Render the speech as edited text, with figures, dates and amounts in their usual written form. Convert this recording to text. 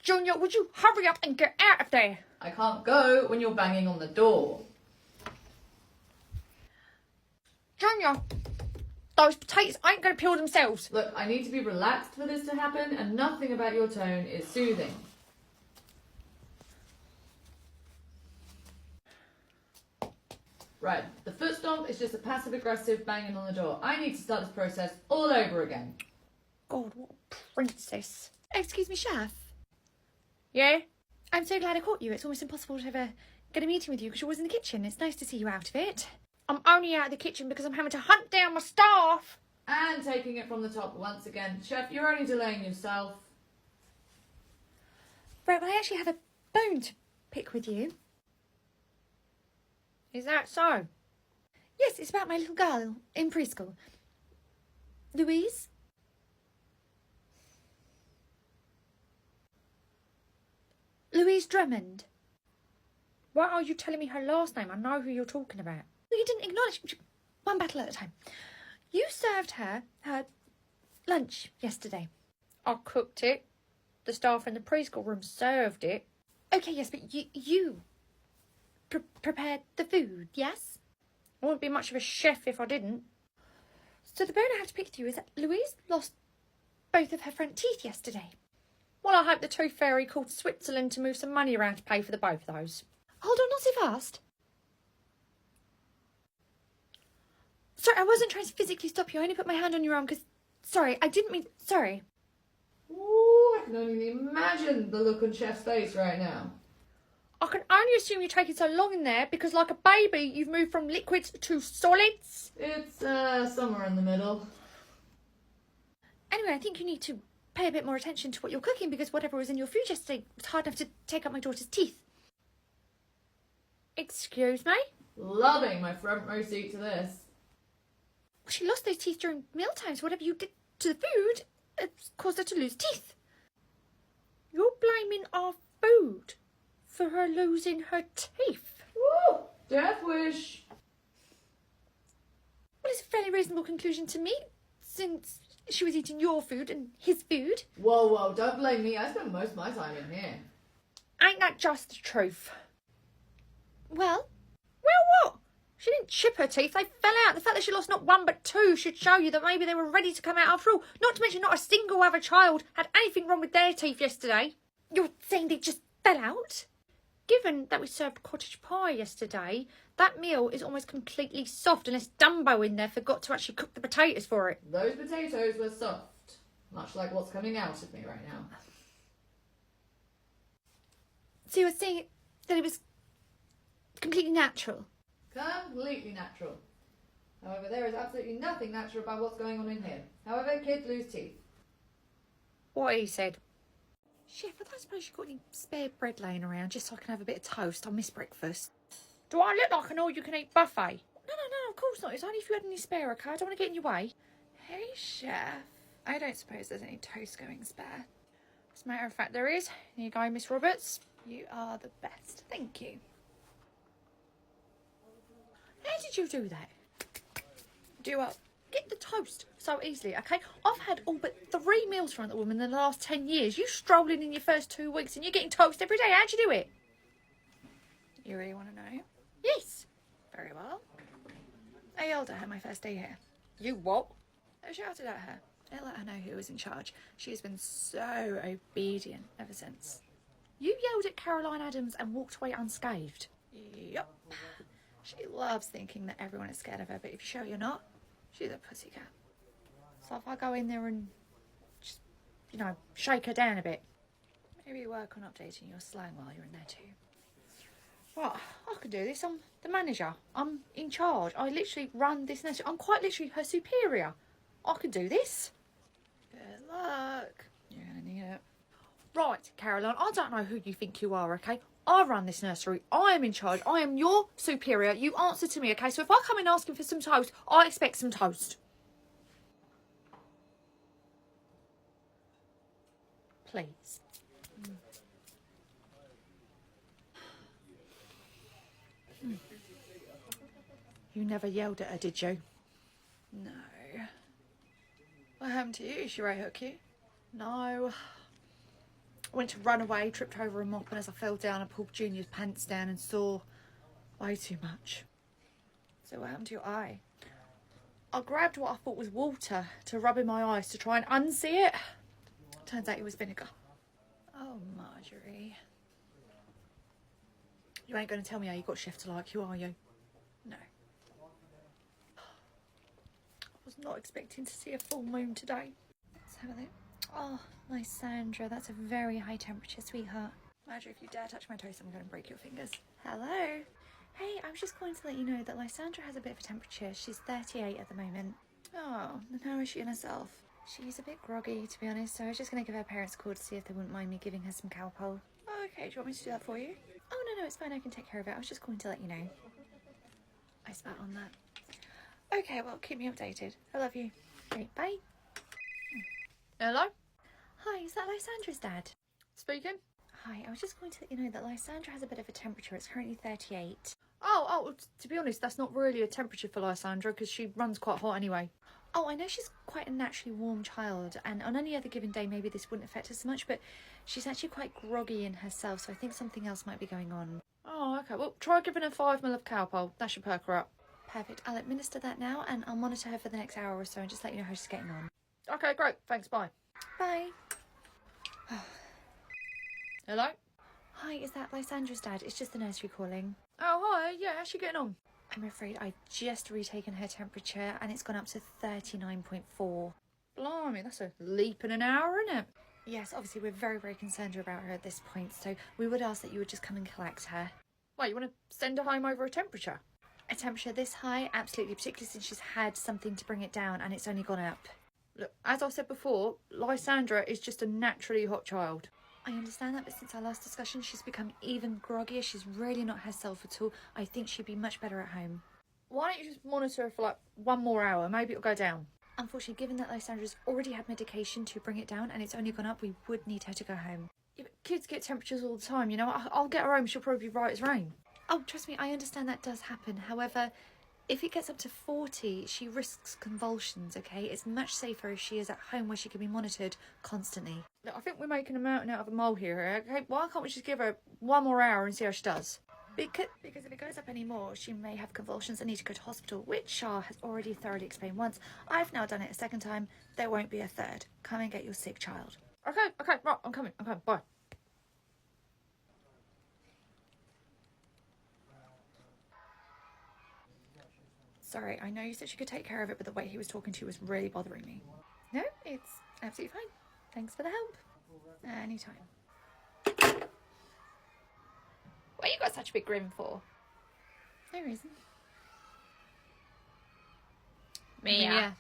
Junior, would you hurry up and get out of there? I can't go when you're banging on the door. Junior, those potatoes ain't going to peel themselves. Look, I need to be relaxed for this to happen, and nothing about your tone is soothing. Right, the foot stomp is just a passive-aggressive banging on the door. I need to start this process all over again. God, what a princess. Excuse me, Chef. Yeah? I'm so glad I caught you. It's almost impossible to ever get a meeting with you because you're always in the kitchen. It's nice to see you out of it. I'm only out of the kitchen because I'm having to hunt down my staff. And taking it from the top once again. Chef, you're only delaying yourself. Right, well, I actually have a bone to pick with you. Is that so? Yes, it's about my little girl in preschool. Louise? Louise Drummond. Why are you telling me her last name? I know who you're talking about. Well, you didn't acknowledge. One battle at a time. You served her lunch yesterday. I cooked it. The staff in the preschool room served it. Okay, yes, but you prepared the food, yes? I wouldn't be much of a chef if I didn't. So the bone I have to pick with you is that Louise lost both of her front teeth yesterday. Well, I hope the Tooth Fairy called Switzerland to move some money around to pay for the both of those. Hold on, not so fast. Sorry, I wasn't trying to physically stop you. I only put my hand on your arm because... Sorry, I didn't mean... Sorry. Ooh, I can only imagine the look on Chef's face right now. I can only assume you're taking so long in there because, like a baby, you've moved from liquids to solids. It's, somewhere in the middle. Anyway, I think you need to pay a bit more attention to what you're cooking because whatever was in your food yesterday was hard enough to take out my daughter's teeth. Excuse me? Loving my front row seat to this. She lost those teeth during mealtimes. Whatever you did to the food, it's caused her to lose teeth. You're blaming our food for her losing her teeth. Woo! Death wish. Well, it's a fairly reasonable conclusion to me, since she was eating your food and his food. Whoa, whoa, don't blame me. I spend most of my time in here. Ain't that just the truth? Well, what? She didn't chip her teeth, they fell out. The fact that she lost not one but two should show you that maybe they were ready to come out after all. Not to mention not a single other child had anything wrong with their teeth yesterday. you're saying they just fell out? Given that we served cottage pie yesterday, that meal is almost completely soft unless Dumbo in there forgot to actually cook the potatoes for it. Those potatoes were soft. Much like what's coming out of me right now. So you were saying that it was completely natural? Completely natural. However, there is absolutely nothing natural about what's going on in here. However, kids lose teeth. What he said. Chef, I don't suppose you've got any spare bread laying around just so I can have a bit of toast. I miss breakfast. Do I look like an all-you-can-eat buffet? No, of course not. It's only if you had any spare, okay? I don't want to get in your way. Hey, Chef. I don't suppose there's any toast going spare. As a matter of fact, there is. Here you go, Miss Roberts. You are the best. Thank you. How did you do that? Do what? Get the toast so easily, okay? I've had all but 3 meals from the woman in the last 10 years. You strolling in your first 2 weeks and you're getting toast every day. How'd you do it? You really want to know? Yes. Very well. I yelled at her my first day here. You what? I shouted at her. I let her know who was in charge. She has been so obedient ever since. You yelled at Caroline Adams and walked away unscathed. Yup. She loves thinking that everyone is scared of her, but if you show you're not, she's a pussycat. So if I go in there and just, shake her down a bit. Maybe work on updating your slang while you're in there too. What? I can do this. I'm the manager. I'm in charge. I literally run this nursery. I'm quite literally her superior. I can do this. Good luck. You're gonna need it. Right, Caroline, I don't know who you think you are, okay? I run this nursery. I am in charge. I am your superior. You answer to me, okay? So if I come in asking for some toast, I expect some toast. Please. You never yelled at her, did you? No. What happened to you? She right hook you? No. I went to run away, tripped over a mop, and as I fell down, I pulled Junior's pants down and saw way too much. So what happened to your eye? I grabbed what I thought was water to rub in my eyes to try and unsee it. Turns out it was vinegar. Oh, Marjorie. You ain't going to tell me how you got Chef to like you, are you? No. I was not expecting to see a full moon today. Let's have a look. Oh, Lysandra, that's a very high temperature, sweetheart. Marjorie, if you dare touch my toast, I'm going to break your fingers. Hello. Hey, I was just going to let you know that Lysandra has a bit of a temperature. She's 38 at the moment. Oh, and how is she in herself? She's a bit groggy, to be honest, so I was just going to give her parents a call to see if they wouldn't mind me giving her some Calpol. Oh, okay, do you want me to do that for you? Oh, no, it's fine. I can take care of it. I was just going to let you know. I spat on that. Okay, well, keep me updated. I love you. Great, bye. Hello? Hi, is that Lysandra's dad? Speaking? Hi, I was just going to let you know that Lysandra has a bit of a temperature. It's currently 38. Oh, to be honest, that's not really a temperature for Lysandra because she runs quite hot anyway. Oh, I know she's quite a naturally warm child, and on any other given day maybe this wouldn't affect her so much, but she's actually quite groggy in herself, so I think something else might be going on. Oh, okay. Well, try giving her 5 ml of Calpol. That should perk her up. Perfect. I'll administer that now, and I'll monitor her for the next hour or so and just let you know how she's getting on. Okay, great. Thanks, bye. Bye. Hello? Hi, is that Lysandra's dad? It's just the nursery calling. Oh, hi. Yeah, how's she getting on? I'm afraid I've just retaken her temperature and it's gone up to 39.4. Blimey, that's a leap in an hour, isn't it? Yes, obviously we're very, very concerned about her at this point, so we would ask that you would just come and collect her. Wait, you want to send her home over a temperature? A temperature this high? Absolutely, particularly since she's had something to bring it down and it's only gone up. Look, as I said before, Lysandra is just a naturally hot child. I understand that, but since our last discussion, she's become even groggier. She's really not herself at all. I think she'd be much better at home. Why don't you just monitor her for like 1 more hour? Maybe it'll go down. Unfortunately, given that Lysandra's already had medication to bring it down and it's only gone up, we would need her to go home. Yeah, but kids get temperatures all the time, you know. I'll get her home. She'll probably be right as rain. Oh, trust me, I understand that does happen. However, if it gets up to 40, she risks convulsions, okay? It's much safer if she is at home where she can be monitored constantly. Look, I think we're making a mountain out of a molehill, okay? Why can't we just give her 1 more hour and see how she does? Because if it goes up any more, she may have convulsions and need to go to hospital, which Shah has already thoroughly explained once. I've now done it a second time. There won't be a third. Come and get your sick child. Okay, right, I'm coming, bye. Sorry, I know you said she could take care of it, but the way he was talking to you was really bothering me. No, it's absolutely fine. Thanks for the help. Anytime. What you got such a big grin for? No reason. Me, yeah.